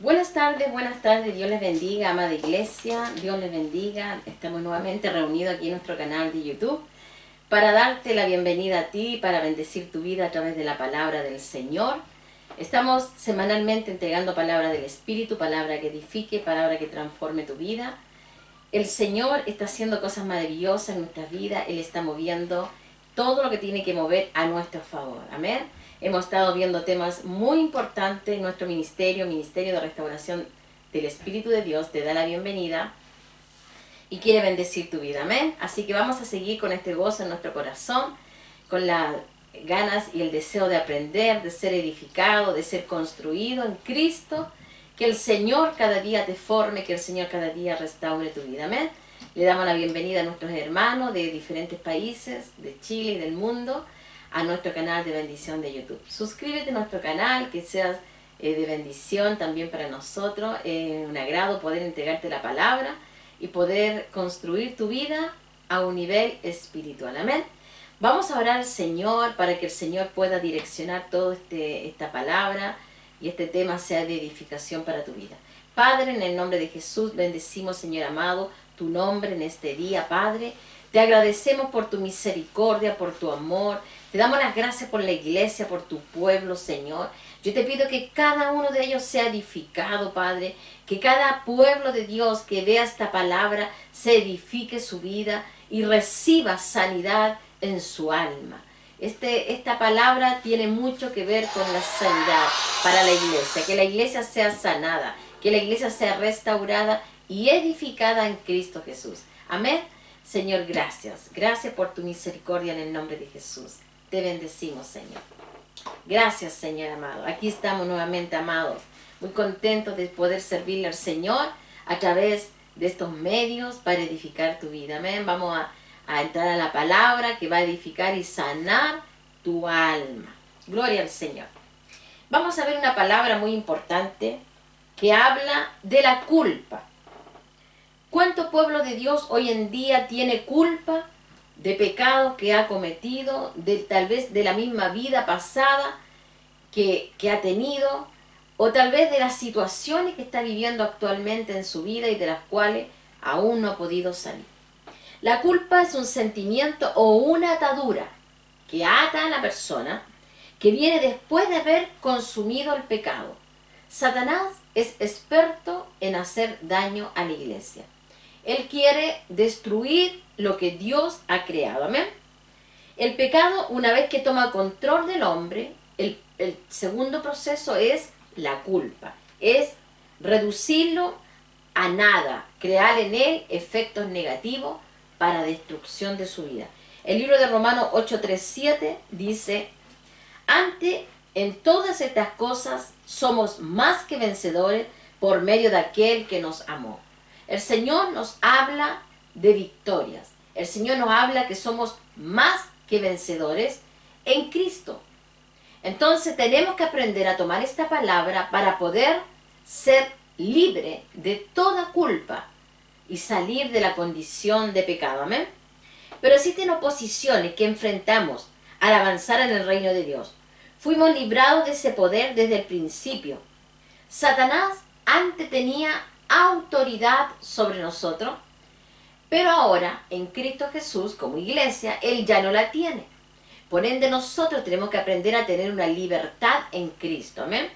Buenas tardes, Dios les bendiga, amada iglesia, Dios les bendiga. Estamos nuevamente reunidos aquí en nuestro canal de YouTube para darte la bienvenida a ti, para bendecir tu vida a través de la palabra del Señor. Estamos semanalmente entregando palabra del Espíritu, palabra que edifique, palabra que transforme tu vida. El Señor está haciendo cosas maravillosas en nuestras vidas, Él está moviendo todo lo que tiene que mover a nuestro favor. Amén. Hemos estado viendo temas muy importantes en nuestro ministerio, Ministerio de Restauración del Espíritu de Dios. Te da la bienvenida y quiere bendecir tu vida. Amén. Así que vamos a seguir con este gozo en nuestro corazón, con las ganas y el deseo de aprender, de ser edificado, de ser construido en Cristo. Que el Señor cada día te forme, que el Señor cada día restaure tu vida. Amén. Le damos la bienvenida a nuestros hermanos de diferentes países, de Chile y del mundo, a nuestro canal de bendición de YouTube. Suscríbete a nuestro canal, que seas de bendición también para nosotros. Un agrado poder entregarte la palabra y poder construir tu vida a un nivel espiritual. Amén. Vamos a orar al Señor para que el Señor pueda direccionar toda esta palabra y este tema sea de edificación para tu vida. Padre, en el nombre de Jesús, bendecimos, Señor amado, tu nombre en este día, Padre. Te agradecemos por tu misericordia, por tu amor. Te damos las gracias por la iglesia, por tu pueblo, Señor. Yo te pido que cada uno de ellos sea edificado, Padre. Que cada pueblo de Dios que vea esta palabra se edifique su vida y reciba sanidad en su alma. Esta palabra tiene mucho que ver con la sanidad para la iglesia. Que la iglesia sea sanada, que la iglesia sea restaurada y edificada en Cristo Jesús. Amén. Señor, gracias. Gracias por tu misericordia en el nombre de Jesús. Te bendecimos, Señor. Gracias, Señor amado. Aquí estamos nuevamente, amados. Muy contentos de poder servirle al Señor a través de estos medios para edificar tu vida. Amén. Vamos a entrar a la palabra que va a edificar y sanar tu alma. Gloria al Señor. Vamos a ver una palabra muy importante que habla de la culpa. ¿Cuánto pueblo de Dios hoy en día tiene culpa de pecados que ha cometido, tal vez de la misma vida pasada que ha tenido, o tal vez de las situaciones que está viviendo actualmente en su vida y de las cuales aún no ha podido salir? La culpa es un sentimiento o una atadura que ata a la persona que viene después de haber consumido el pecado. Satanás es experto en hacer daño a la iglesia. Él quiere destruir lo que Dios ha creado. Amén. El pecado, una vez que toma control del hombre, el segundo proceso es la culpa. Es reducirlo a nada, crear en él efectos negativos para destrucción de su vida. El libro de Romanos 8:3-7 dice: antes, en todas estas cosas somos más que vencedores por medio de aquel que nos amó. El Señor nos habla de victorias. El Señor nos habla que somos más que vencedores en Cristo. Entonces tenemos que aprender a tomar esta palabra para poder ser libre de toda culpa y salir de la condición de pecado. Amén. Pero existen oposiciones que enfrentamos al avanzar en el reino de Dios. Fuimos librados de ese poder desde el principio. Satanás antes tenía autoridad sobre nosotros, pero ahora en Cristo Jesús como iglesia Él ya no la tiene. Por ende nosotros tenemos que aprender a tener una libertad en Cristo. Amén.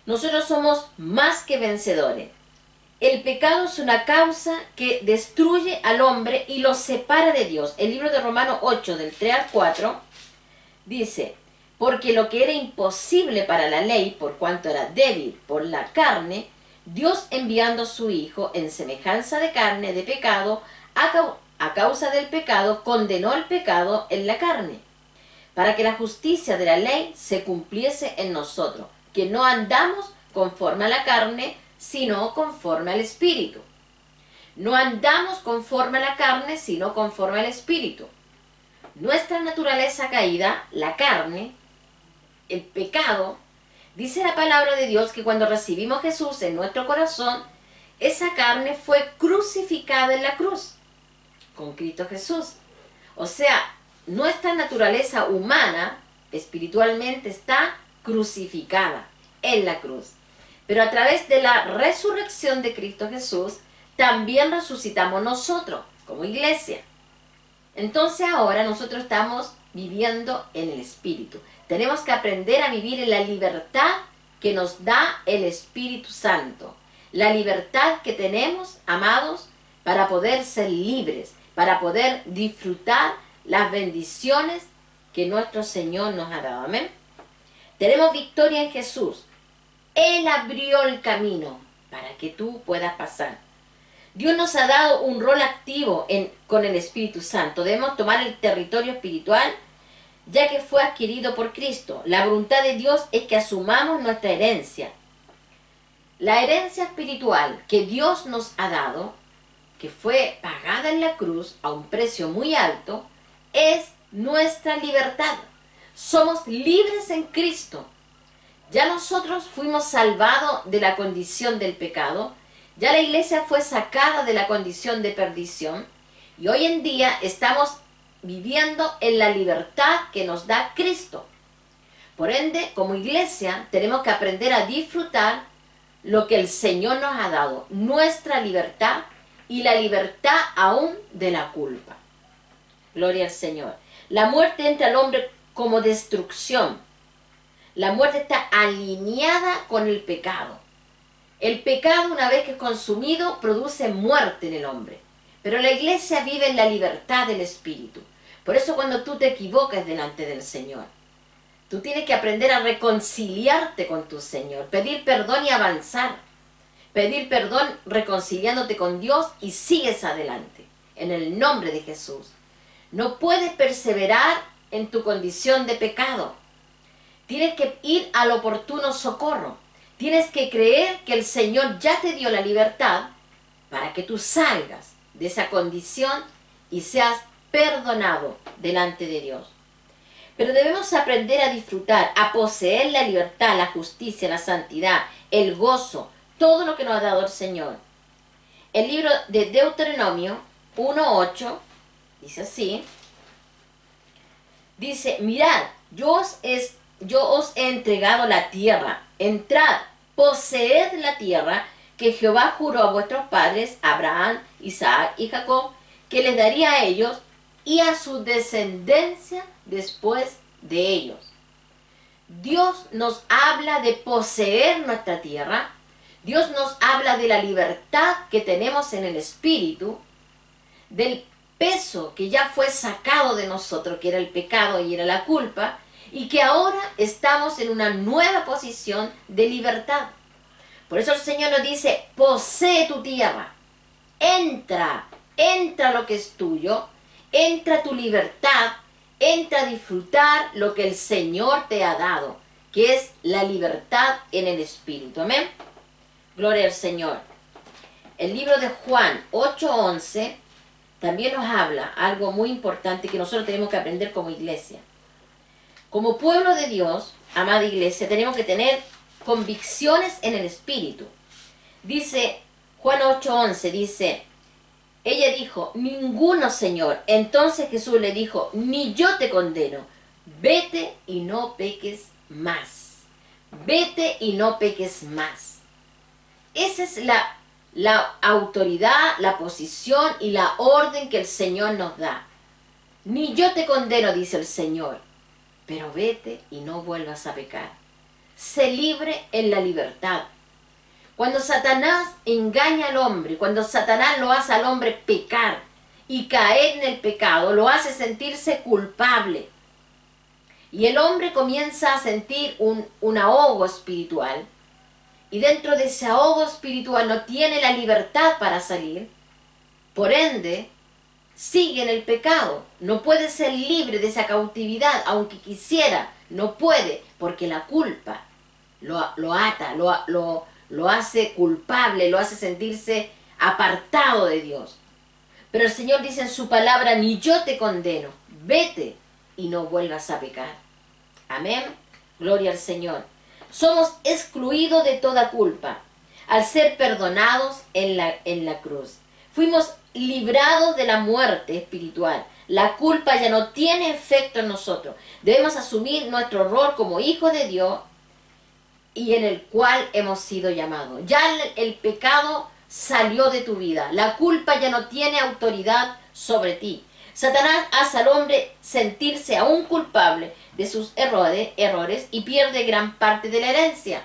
Nosotros somos más que vencedores. El pecado es una causa que destruye al hombre y lo separa de Dios. El libro de Romanos 8 del 3-4 dice: porque lo que era imposible para la ley, por cuanto era débil por la carne, Dios, enviando a su Hijo en semejanza de carne de pecado, a causa del pecado, condenó el pecado en la carne, para que la justicia de la ley se cumpliese en nosotros, que no andamos conforme a la carne, sino conforme al Espíritu. No andamos conforme a la carne, sino conforme al Espíritu. Nuestra naturaleza caída, la carne, el pecado, dice la palabra de Dios que cuando recibimos a Jesús en nuestro corazón, esa carne fue crucificada en la cruz con Cristo Jesús. O sea, nuestra naturaleza humana espiritualmente está crucificada en la cruz. Pero a través de la resurrección de Cristo Jesús, también resucitamos nosotros, como iglesia. Entonces ahora nosotros estamos viviendo en el Espíritu. Tenemos que aprender a vivir en la libertad que nos da el Espíritu Santo. La libertad que tenemos, amados, para poder ser libres, para poder disfrutar las bendiciones que nuestro Señor nos ha dado. Amén. Tenemos victoria en Jesús. Él abrió el camino para que tú puedas pasar. Dios nos ha dado un rol activo con el Espíritu Santo. Debemos tomar el territorio espiritual, ya que fue adquirido por Cristo. La voluntad de Dios es que asumamos nuestra herencia. La herencia espiritual que Dios nos ha dado, que fue pagada en la cruz a un precio muy alto, es nuestra libertad. Somos libres en Cristo. Ya nosotros fuimos salvados de la condición del pecado. Ya la iglesia fue sacada de la condición de perdición. Y hoy en día estamos viviendo en la libertad que nos da Cristo. Por ende, como iglesia, tenemos que aprender a disfrutar lo que el Señor nos ha dado, nuestra libertad y la libertad aún de la culpa. Gloria al Señor. La muerte entra al hombre como destrucción. La muerte está alineada con el pecado. El pecado, una vez que es consumido, produce muerte en el hombre. Pero la iglesia vive en la libertad del Espíritu. Por eso cuando tú te equivocas delante del Señor, tú tienes que aprender a reconciliarte con tu Señor, pedir perdón y avanzar. Pedir perdón reconciliándote con Dios y sigues adelante. En el nombre de Jesús. No puedes perseverar en tu condición de pecado. Tienes que ir al oportuno socorro. Tienes que creer que el Señor ya te dio la libertad para que tú salgas de esa condición y seas perdonado delante de Dios. Pero debemos aprender a disfrutar, a poseer la libertad, la justicia, la santidad, el gozo, todo lo que nos ha dado el Señor. El libro de Deuteronomio 1:8 dice así. Dice, mirad, yo os he entregado la tierra. Entrad, poseed la tierra que Jehová juró a vuestros padres, Abraham, Isaac y Jacob, que les daría a ellos y a su descendencia después de ellos. Dios nos habla de poseer nuestra tierra. Dios nos habla de la libertad que tenemos en el Espíritu, del peso que ya fue sacado de nosotros, que era el pecado y era la culpa, y que ahora estamos en una nueva posición de libertad. Por eso el Señor nos dice, posee tu tierra, entra lo que es tuyo, entra tu libertad, entra a disfrutar lo que el Señor te ha dado, que es la libertad en el Espíritu. Amén. Gloria al Señor. El libro de Juan 8:11 también nos habla algo muy importante que nosotros tenemos que aprender como iglesia. Como pueblo de Dios, amada iglesia, tenemos que tener convicciones en el Espíritu. Dice Juan 8:11, dice, ella dijo, ninguno, Señor. Entonces Jesús le dijo, ni yo te condeno, vete y no peques más. Vete y no peques más. Esa es la autoridad, la posición y la orden que el Señor nos da. Ni yo te condeno, dice el Señor, pero vete y no vuelvas a pecar. Sé libre en la libertad. Cuando Satanás engaña al hombre, cuando Satanás lo hace al hombre pecar y caer en el pecado, lo hace sentirse culpable. Y el hombre comienza a sentir un ahogo espiritual. Y dentro de ese ahogo espiritual no tiene la libertad para salir. Por ende, sigue en el pecado. No puede ser libre de esa cautividad, aunque quisiera. No puede, porque la culpa lo ata, lo hace culpable, lo hace sentirse apartado de Dios. Pero el Señor dice en su palabra, ni yo te condeno, vete y no vuelvas a pecar. Amén. Gloria al Señor. Somos excluidos de toda culpa al ser perdonados en la cruz. Fuimos librados de la muerte espiritual. La culpa ya no tiene efecto en nosotros. Debemos asumir nuestro rol como hijos de Dios y en el cual hemos sido llamados. Ya el pecado salió de tu vida. La culpa ya no tiene autoridad sobre ti. Satanás hace al hombre sentirse aún culpable de sus errores y pierde gran parte de la herencia.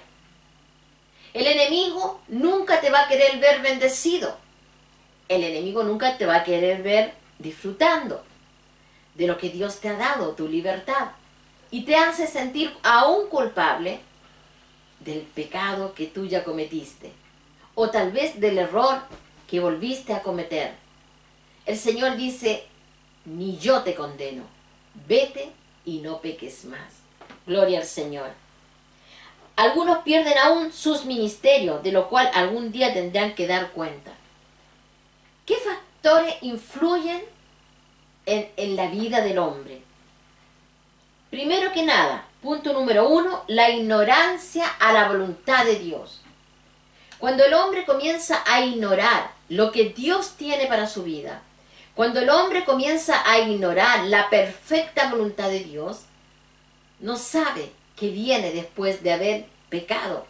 El enemigo nunca te va a querer ver bendecido. El enemigo nunca te va a querer ver disfrutando de lo que Dios te ha dado, tu libertad. Y te hace sentir aún culpable del pecado que tú ya cometiste. O tal vez del error que volviste a cometer. El Señor dice, ni yo te condeno. Vete y no peques más. Gloria al Señor. Algunos pierden aún sus ministerios, de lo cual algún día tendrán que dar cuenta. ¿Qué factores influyen en la vida del hombre? Primero que nada, punto número 1, la ignorancia a la voluntad de Dios. Cuando el hombre comienza a ignorar lo que Dios tiene para su vida, cuando el hombre comienza a ignorar la perfecta voluntad de Dios, no sabe que viene después de haber pecado,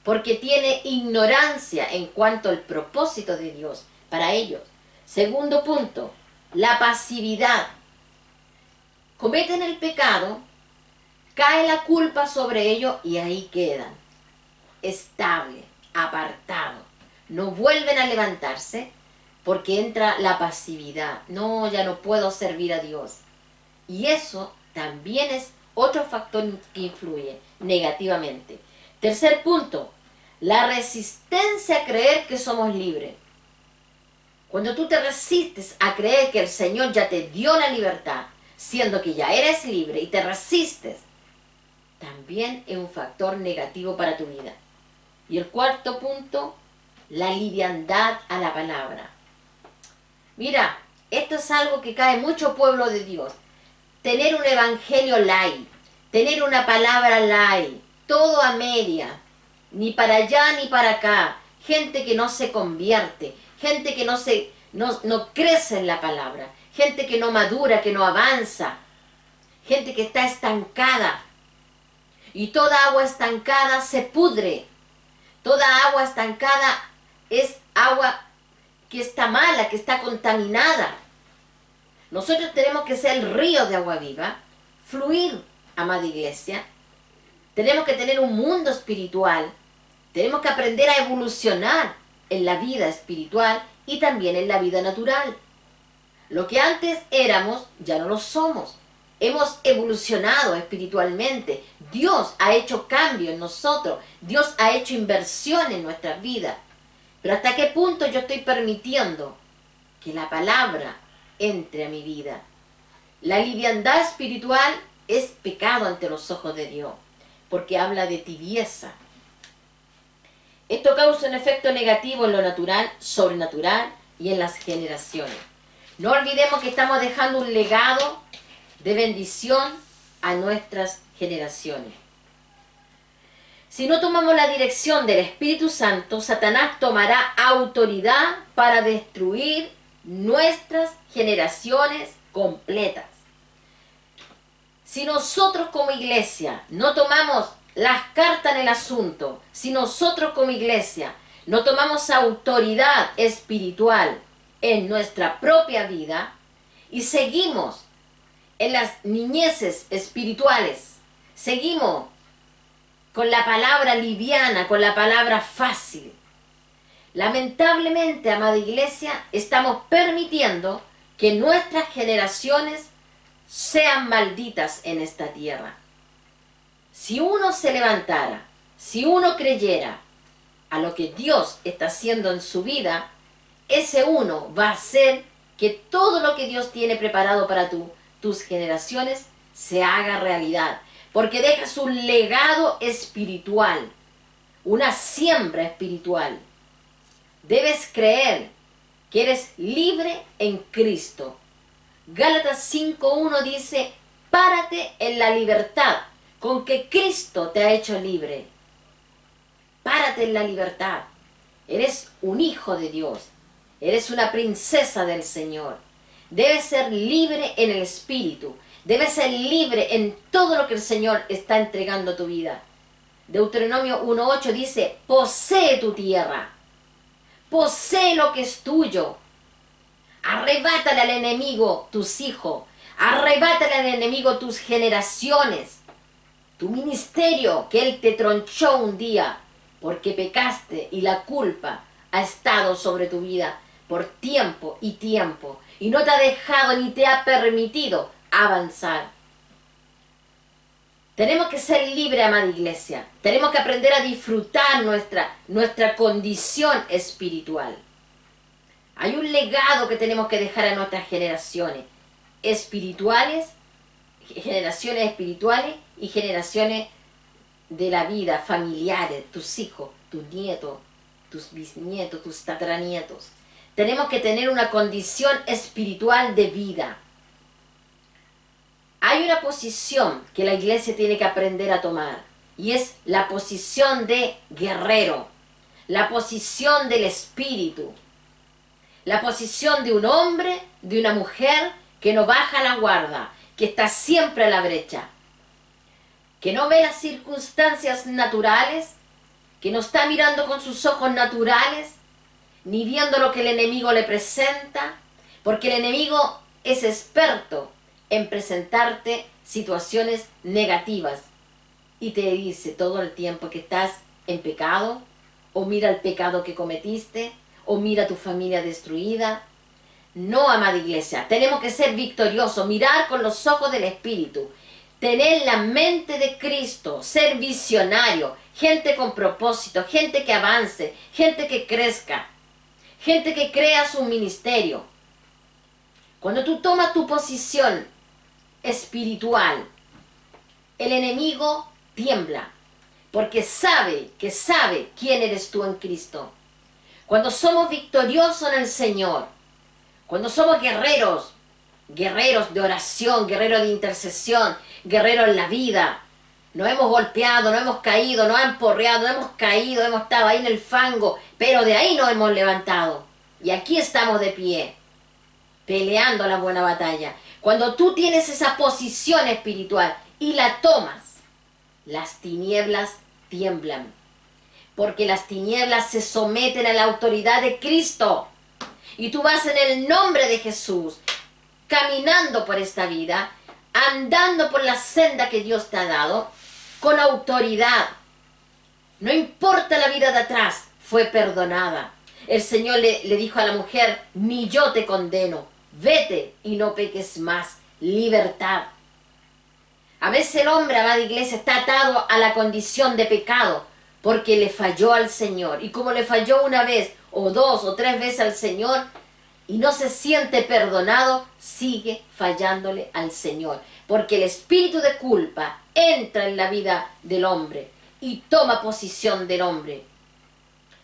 porque tiene ignorancia en cuanto al propósito de Dios para ellos. Segundo punto, la pasividad. Cometen el pecado, cae la culpa sobre ellos y ahí quedan, estable, apartado. No vuelven a levantarse porque entra la pasividad. No, ya no puedo servir a Dios. Y eso también es otro factor que influye negativamente. Tercer punto, la resistencia a creer que somos libres. Cuando tú te resistes a creer que el Señor ya te dio la libertad, siendo que ya eres libre y te resistes, también es un factor negativo para tu vida. Y el cuarto punto, la liviandad a la palabra. Mira, esto es algo que cae mucho pueblo de Dios. Tener un evangelio light, tener una palabra light, todo a media, ni para allá ni para acá. Gente que no se convierte, gente que no crece en la palabra, gente que no madura, que no avanza, gente que está estancada. Y toda agua estancada se pudre. Toda agua estancada es agua que está mala, que está contaminada. Nosotros tenemos que ser el río de agua viva, fluir, amada iglesia. Tenemos que tener un mundo espiritual. Tenemos que aprender a evolucionar en la vida espiritual y también en la vida natural. Lo que antes éramos, ya no lo somos. Hemos evolucionado espiritualmente. Dios ha hecho cambio en nosotros. Dios ha hecho inversión en nuestras vidas. Pero ¿hasta qué punto yo estoy permitiendo que la palabra entre a mi vida? La liviandad espiritual es pecado ante los ojos de Dios, porque habla de tibieza. Esto causa un efecto negativo en lo natural, sobrenatural y en las generaciones. No olvidemos que estamos dejando un legado de bendición a nuestras generaciones. Si no tomamos la dirección del Espíritu Santo, Satanás tomará autoridad para destruir nuestras generaciones completas. Si nosotros como iglesia no tomamos las cartas en el asunto, si nosotros como iglesia no tomamos autoridad espiritual en nuestra propia vida y seguimos en las niñeces espirituales, seguimos con la palabra liviana, con la palabra fácil, lamentablemente, amada iglesia, estamos permitiendo que nuestras generaciones sean malditas en esta tierra. Si uno se levantara, si uno creyera a lo que Dios está haciendo en su vida, ese uno va a hacer que todo lo que Dios tiene preparado para tus generaciones se haga realidad. Porque dejas un legado espiritual, una siembra espiritual. Debes creer que eres libre en Cristo. Gálatas 5:1 dice, párate en la libertad con que Cristo te ha hecho libre. Párate en la libertad. Eres un hijo de Dios. Eres una princesa del Señor. Debes ser libre en el espíritu. Debes ser libre en todo lo que el Señor está entregando a tu vida. Deuteronomio 1:8 dice, posee tu tierra, posee lo que es tuyo, arrebátale al enemigo tus hijos, arrebátale al enemigo tus generaciones, tu ministerio que él te tronchó un día porque pecaste y la culpa ha estado sobre tu vida por tiempo y no te ha dejado ni te ha permitido avanzar. Tenemos que ser libres, amada iglesia. Tenemos que aprender a disfrutar nuestra condición espiritual. Hay un legado que tenemos que dejar a nuestras generaciones espirituales y generaciones de la vida, familiares, tus hijos, tus nietos, tus bisnietos, tus tataranietos. Tenemos que tener una condición espiritual de vida. Hay una posición que la iglesia tiene que aprender a tomar y es la posición de guerrero, la posición del espíritu, la posición de un hombre, de una mujer que no baja la guardia, que está siempre a la brecha, que no ve las circunstancias naturales, que no está mirando con sus ojos naturales, ni viendo lo que el enemigo le presenta, porque el enemigo es experto en presentarte situaciones negativas y te dice todo el tiempo que estás en pecado, o mira el pecado que cometiste, o mira tu familia destruida. No, amada iglesia, tenemos que ser victoriosos, mirar con los ojos del Espíritu, tener la mente de Cristo, ser visionario, gente con propósito, gente que avance, gente que crezca, gente que crea su ministerio. Cuando tú tomas tu posición espiritual, el enemigo tiembla, porque sabe quién eres tú en Cristo. Cuando somos victoriosos en el Señor, cuando somos guerreros de oración, guerreros de intercesión, guerreros en la vida, nos hemos golpeado, nos hemos caído, nos han porreado, nos hemos caído, hemos estado ahí en el fango, pero de ahí nos hemos levantado. Y aquí estamos de pie, peleando la buena batalla. Cuando tú tienes esa posición espiritual y la tomas, las tinieblas tiemblan. Porque las tinieblas se someten a la autoridad de Cristo. Y tú vas en el nombre de Jesús, caminando por esta vida, andando por la senda que Dios te ha dado, con autoridad. No importa la vida de atrás, fue perdonada. El Señor le dijo a la mujer, ni yo te condeno, vete y no peques más, libertad. A veces el hombre, amada iglesia, está atado a la condición de pecado, porque le falló al Señor. Y como le falló una vez, o dos, o tres veces al Señor, y no se siente perdonado, sigue fallándole al Señor. Porque el espíritu de culpa entra en la vida del hombre y toma posición del hombre.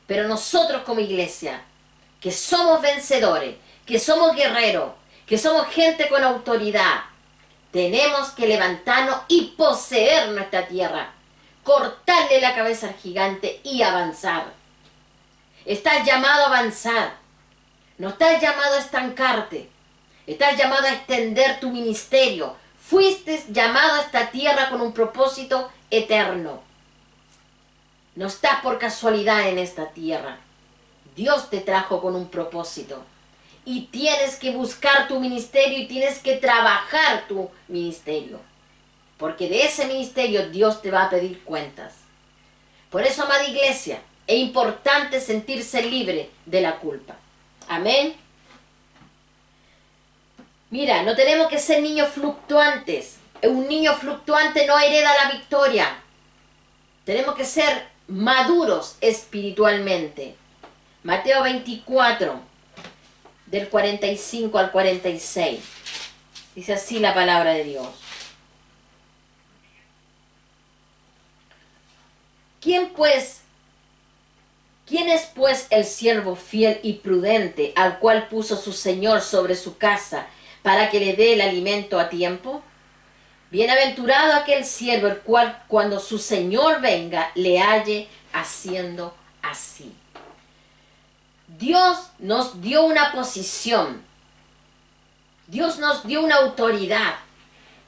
Pero nosotros como iglesia, que somos vencedores, que somos guerreros, que somos gente con autoridad, tenemos que levantarnos y poseer nuestra tierra, cortarle la cabeza al gigante y avanzar. Estás llamado a avanzar, no estás llamado a estancarte, estás llamado a extender tu ministerio. Fuiste llamado a esta tierra con un propósito eterno. No estás por casualidad en esta tierra. Dios te trajo con un propósito. Y tienes que buscar tu ministerio y tienes que trabajar tu ministerio. Porque de ese ministerio Dios te va a pedir cuentas. Por eso, amada iglesia, es importante sentirse libre de la culpa. Amén. Mira, no tenemos que ser niños fluctuantes. Un niño fluctuante no hereda la victoria. Tenemos que ser maduros espiritualmente. Mateo 24, del 45 al 46. Dice así la palabra de Dios. ¿Quién es pues el siervo fiel y prudente al cual puso su Señor sobre su casa para que le dé el alimento a tiempo? Bienaventurado aquel siervo el cual cuando su Señor venga le halle haciendo así. Dios nos dio una posición. Dios nos dio una autoridad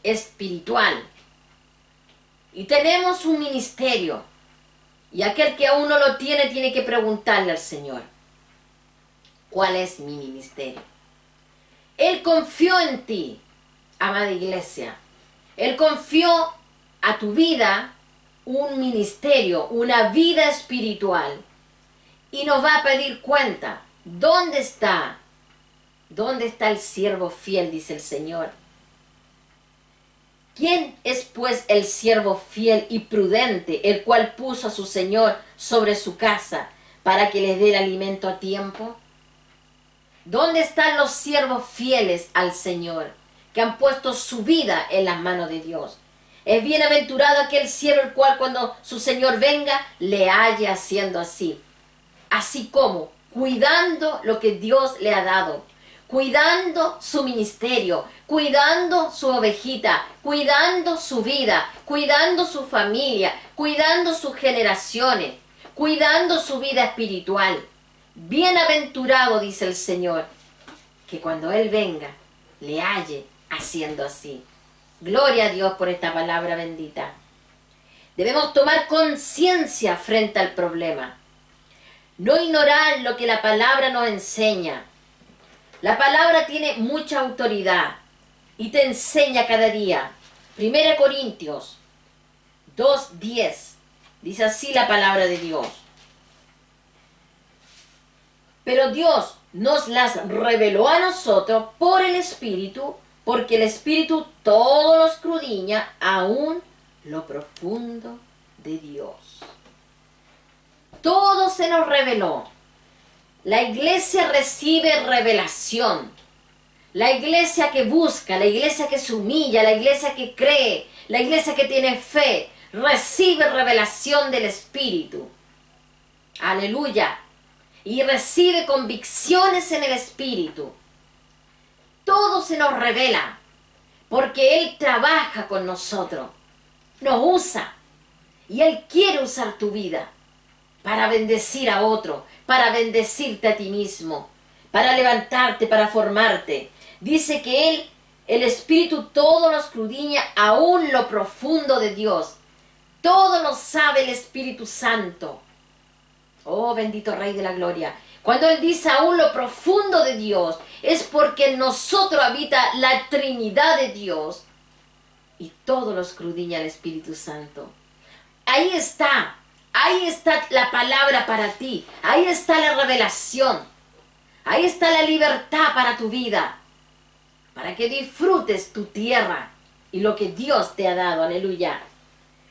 espiritual. Y tenemos un ministerio. Y aquel que aún no lo tiene, tiene que preguntarle al Señor, ¿cuál es mi ministerio? Él confió en ti, amada iglesia. Él confió a tu vida un ministerio, una vida espiritual. Y nos va a pedir cuenta. ¿Dónde está? ¿Dónde está el siervo fiel? Dice el Señor. ¿Quién es pues el siervo fiel y prudente, el cual puso a su Señor sobre su casa para que les dé el alimento a tiempo? ¿Dónde están los siervos fieles al Señor, que han puesto su vida en las manos de Dios? Es bienaventurado aquel siervo el cual cuando su Señor venga, le halle haciendo así. Así como cuidando lo que Dios le ha dado, cuidando su ministerio, cuidando su ovejita, cuidando su vida, cuidando su familia, cuidando sus generaciones, cuidando su vida espiritual. Bienaventurado, dice el Señor, que cuando Él venga, le halle haciendo así. Gloria a Dios por esta palabra bendita. Debemos tomar conciencia frente al problema. No ignorar lo que la palabra nos enseña. La palabra tiene mucha autoridad y te enseña cada día. 1 Corintios 2:10 dice así la palabra de Dios. Pero Dios nos las reveló a nosotros por el Espíritu, porque el Espíritu todo lo escudriña, aún lo profundo de Dios. Todo se nos reveló. La iglesia recibe revelación. La iglesia que busca, la iglesia que se humilla, la iglesia que cree, la iglesia que tiene fe, recibe revelación del Espíritu. Aleluya. Y recibe convicciones en el Espíritu. Todo se nos revela, porque Él trabaja con nosotros, nos usa, y Él quiere usar tu vida para bendecir a otro, para bendecirte a ti mismo, para levantarte, para formarte. Dice que Él, el Espíritu, todo lo escudriña, aún lo profundo de Dios. Todo lo sabe el Espíritu Santo. Oh, bendito Rey de la Gloria. Cuando Él dice aún lo profundo de Dios, es porque en nosotros habita la Trinidad de Dios y todo lo escudriña el Espíritu Santo. Ahí está la palabra para ti, ahí está la revelación, ahí está la libertad para tu vida, para que disfrutes tu tierra y lo que Dios te ha dado. Aleluya.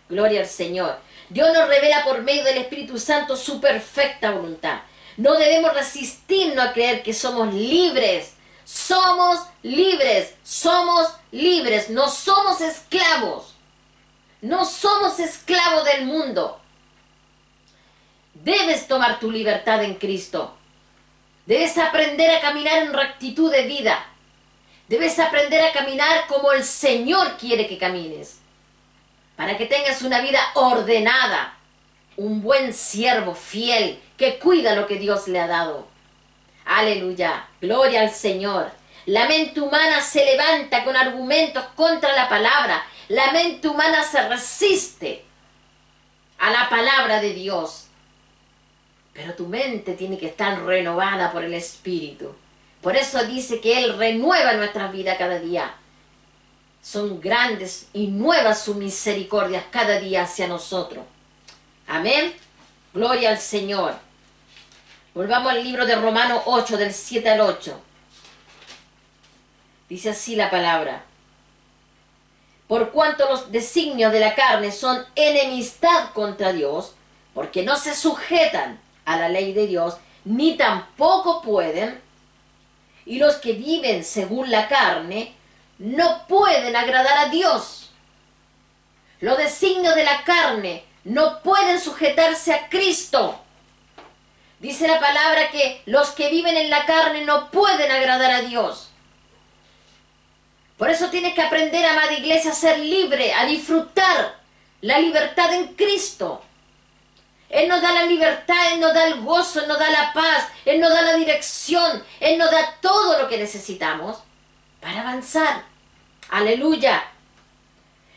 Gloria al Señor. Dios nos revela por medio del Espíritu Santo su perfecta voluntad. No debemos resistirnos a creer que somos libres. Somos libres, somos libres, no somos esclavos. No somos esclavos del mundo. Debes tomar tu libertad en Cristo. Debes aprender a caminar en rectitud de vida. Debes aprender a caminar como el Señor quiere que camines. Para que tengas una vida ordenada. Un buen siervo fiel que cuida lo que Dios le ha dado. Aleluya. Gloria al Señor. La mente humana se levanta con argumentos contra la palabra. La mente humana se resiste a la palabra de Dios. Pero tu mente tiene que estar renovada por el Espíritu. Por eso dice que Él renueva nuestras vidas cada día. Son grandes y nuevas sus misericordias cada día hacia nosotros. Amén. Gloria al Señor. Volvamos al libro de Romanos 8, del 7 al 8. Dice así la palabra. Por cuanto los designios de la carne son enemistad contra Dios, porque no se sujetan a la ley de Dios, ni tampoco pueden, y los que viven según la carne no pueden agradar a Dios. Los designios de la carne no pueden sujetarse a Cristo. Dice la palabra que los que viven en la carne no pueden agradar a Dios. Por eso tienes que aprender, amada iglesia, a ser libre, a disfrutar la libertad en Cristo. Él nos da la libertad, Él nos da el gozo, Él nos da la paz, Él nos da la dirección, Él nos da todo lo que necesitamos para avanzar. Aleluya.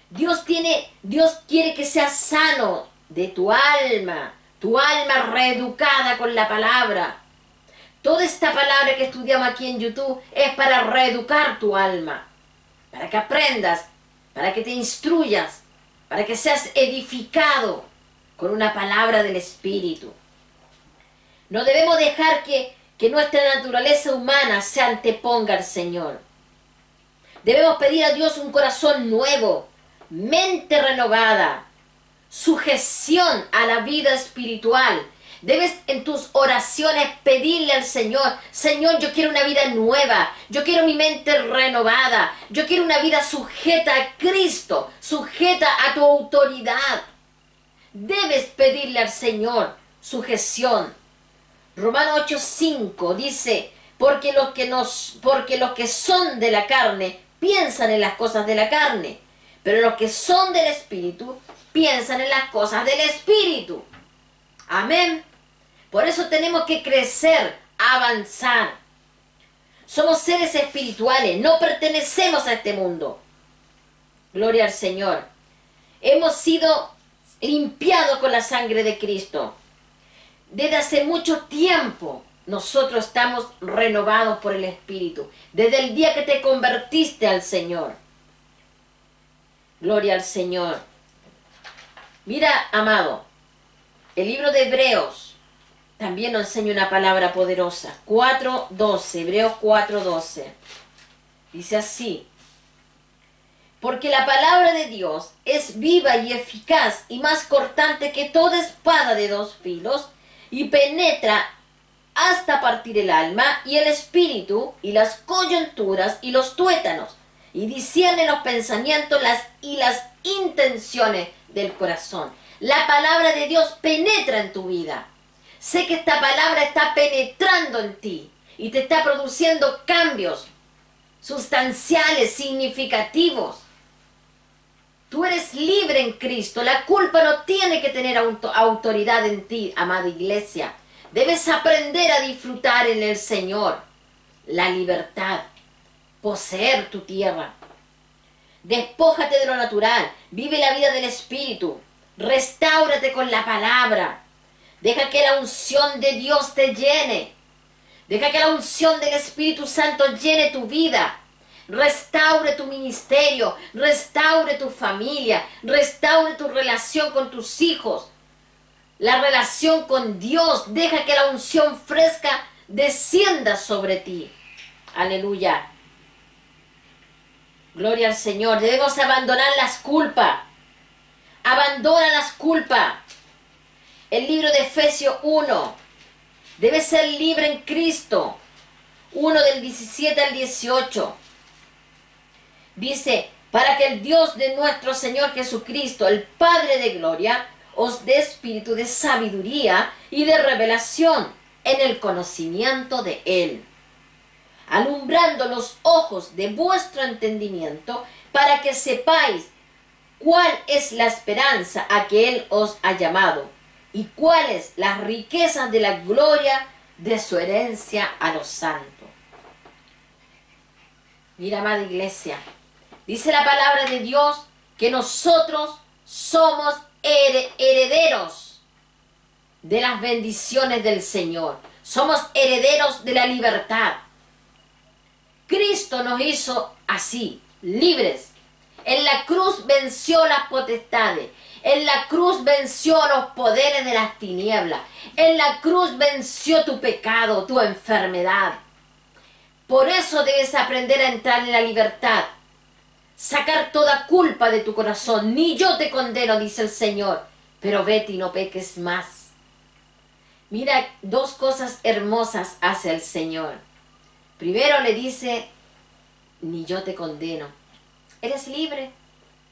Dios quiere que seas sano de tu alma reeducada con la palabra. Toda esta palabra que estudiamos aquí en YouTube es para reeducar tu alma, para que aprendas, para que te instruyas, para que seas edificado con una palabra del Espíritu. No debemos dejar que nuestra naturaleza humana se anteponga al Señor. Debemos pedir a Dios un corazón nuevo, mente renovada, sujeción a la vida espiritual. Debes en tus oraciones pedirle al Señor: Señor, yo quiero una vida nueva, yo quiero mi mente renovada, yo quiero una vida sujeta a Cristo, sujeta a tu autoridad. Debes pedirle al Señor sujeción. Romanos 8:5 dice: porque los que son de la carne piensan en las cosas de la carne, pero los que son del Espíritu piensan en las cosas del Espíritu. Amén. Por eso tenemos que crecer, avanzar. Somos seres espirituales, no pertenecemos a este mundo. Gloria al Señor. Hemos sido limpiados con la sangre de Cristo. Desde hace mucho tiempo nosotros estamos renovados por el Espíritu. Desde el día que te convertiste al Señor. Gloria al Señor. Mira, amado, el libro de Hebreos también nos enseña una palabra poderosa. 4:12, Hebreos 4:12. Dice así: porque la palabra de Dios es viva y eficaz y más cortante que toda espada de dos filos, y penetra hasta partir el alma y el espíritu y las coyunturas y los tuétanos, y discierne los pensamientos y las intenciones del corazón. La palabra de Dios penetra en tu vida. Sé que esta palabra está penetrando en ti y te está produciendo cambios sustanciales, significativos. Tú eres libre en Cristo. La culpa no tiene que tener autoridad en ti, amada iglesia. Debes aprender a disfrutar en el Señor la libertad, poseer tu tierra. Despójate de lo natural, vive la vida del Espíritu, restáurate con la palabra. Deja que la unción de Dios te llene. Deja que la unción del Espíritu Santo llene tu vida. Restaure tu ministerio, restaure tu familia, restaure tu relación con tus hijos, la relación con Dios. Deja que la unción fresca descienda sobre ti. Aleluya. Gloria al Señor. Debemos abandonar las culpas. Abandona las culpas. El libro de Efesios 1. Debes ser libre en Cristo. 1 del 17 al 18. Dice: para que el Dios de nuestro Señor Jesucristo, el Padre de gloria, os dé espíritu de sabiduría y de revelación en el conocimiento de Él, alumbrando los ojos de vuestro entendimiento, para que sepáis cuál es la esperanza a que Él os ha llamado, y cuáles las riquezas de la gloria de su herencia a los santos. Mira, amada iglesia, dice la palabra de Dios que nosotros somos herederos de las bendiciones del Señor. Somos herederos de la libertad. Cristo nos hizo así, libres. En la cruz venció las potestades. En la cruz venció los poderes de las tinieblas. En la cruz venció tu pecado, tu enfermedad. Por eso debes aprender a entrar en la libertad. Sacar toda culpa de tu corazón. Ni yo te condeno, dice el Señor, pero vete y no peques más. Mira, dos cosas hermosas hace el Señor. Primero le dice: ni yo te condeno. Eres libre.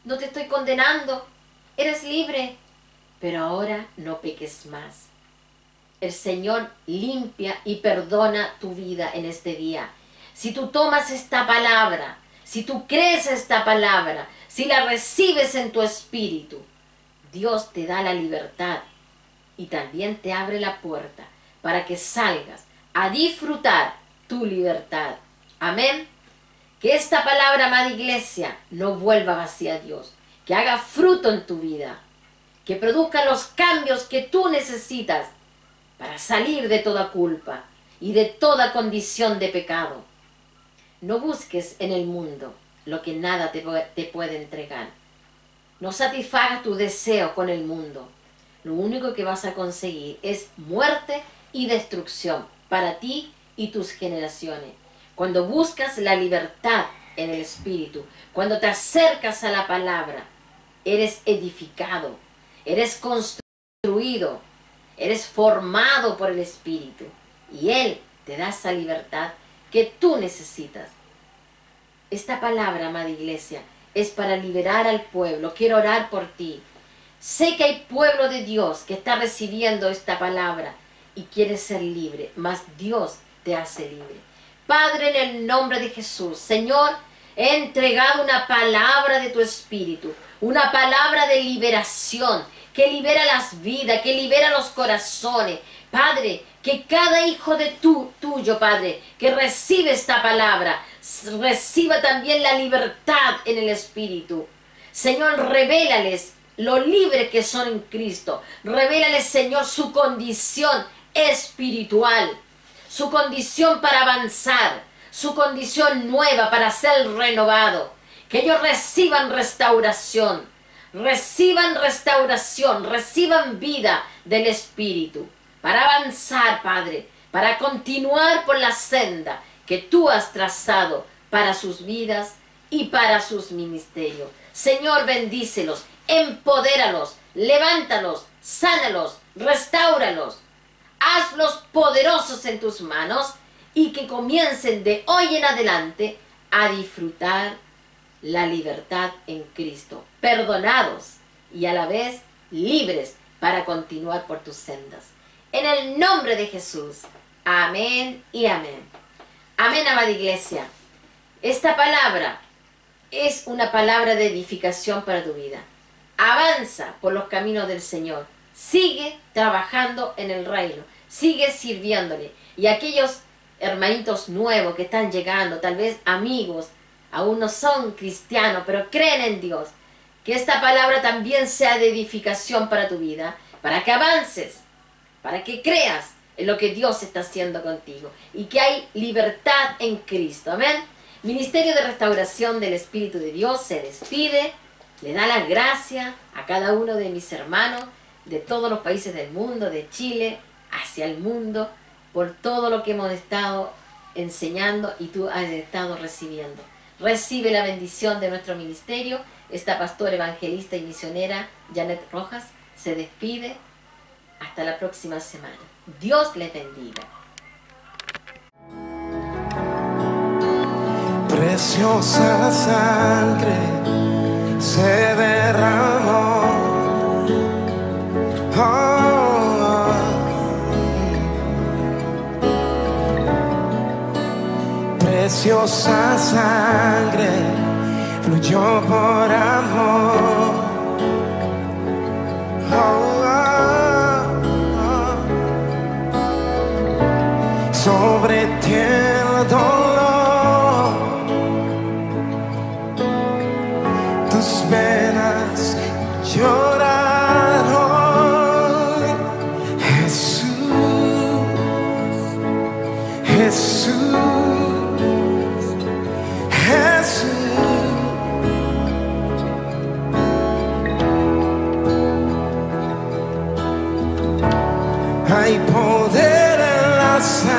No te estoy condenando. Eres libre. Pero ahora no peques más. El Señor limpia y perdona tu vida en este día. Si tú tomas esta palabra, si tú crees esta palabra, si la recibes en tu espíritu, Dios te da la libertad y también te abre la puerta para que salgas a disfrutar tu libertad. Amén. Que esta palabra, amada iglesia, no vuelva vacía a Dios, que haga fruto en tu vida, que produzca los cambios que tú necesitas para salir de toda culpa y de toda condición de pecado. No busques en el mundo lo que nada te puede entregar. No satisfagas tu deseo con el mundo. Lo único que vas a conseguir es muerte y destrucción para ti y tus generaciones. Cuando buscas la libertad en el Espíritu, cuando te acercas a la palabra, eres edificado, eres construido, eres formado por el Espíritu. Y Él te da esa libertad que tú necesitas. Esta palabra, amada iglesia, es para liberar al pueblo. Quiero orar por ti. Sé que hay pueblo de Dios que está recibiendo esta palabra y quiere ser libre, mas Dios te hace libre. Padre, en el nombre de Jesús, Señor, he entregado una palabra de tu Espíritu, una palabra de liberación, que libera las vidas, que libera los corazones. Padre, que cada hijo de tuyo, Padre, que recibe esta palabra, reciba también la libertad en el Espíritu. Señor, revélales lo libre que son en Cristo. Revélales, Señor, su condición espiritual, su condición para avanzar, su condición nueva para ser renovado. Que ellos reciban restauración, reciban vida del Espíritu, para avanzar, Padre, para continuar por la senda que tú has trazado para sus vidas y para sus ministerios. Señor, bendícelos, empodéralos, levántalos, sánalos, restáuralos, hazlos poderosos en tus manos y que comiencen de hoy en adelante a disfrutar la libertad en Cristo, perdonados y a la vez libres para continuar por tus sendas. En el nombre de Jesús. Amén y amén. Amén, amada iglesia. Esta palabra es una palabra de edificación para tu vida. Avanza por los caminos del Señor. Sigue trabajando en el reino. Sigue sirviéndole. Y aquellos hermanitos nuevos que están llegando, tal vez amigos, aún no son cristianos, pero creen en Dios. Que esta palabra también sea de edificación para tu vida, para que avances, para que creas en lo que Dios está haciendo contigo y que hay libertad en Cristo. Amén. Ministerio de Restauración del Espíritu de Dios se despide, le da las gracias a cada uno de mis hermanos de todos los países del mundo, de Chile hacia el mundo, por todo lo que hemos estado enseñando y tú has estado recibiendo. Recibe la bendición de nuestro ministerio. Esta pastora, evangelista y misionera Janet Rojas se despide. Hasta la próxima semana. Dios les bendiga. Preciosa sangre se derramó. Preciosa sangre fluyó por amor. Sobre ti el dolor, tus penas lloraron. Jesús, Jesús, Jesús. Hay poder en la sangre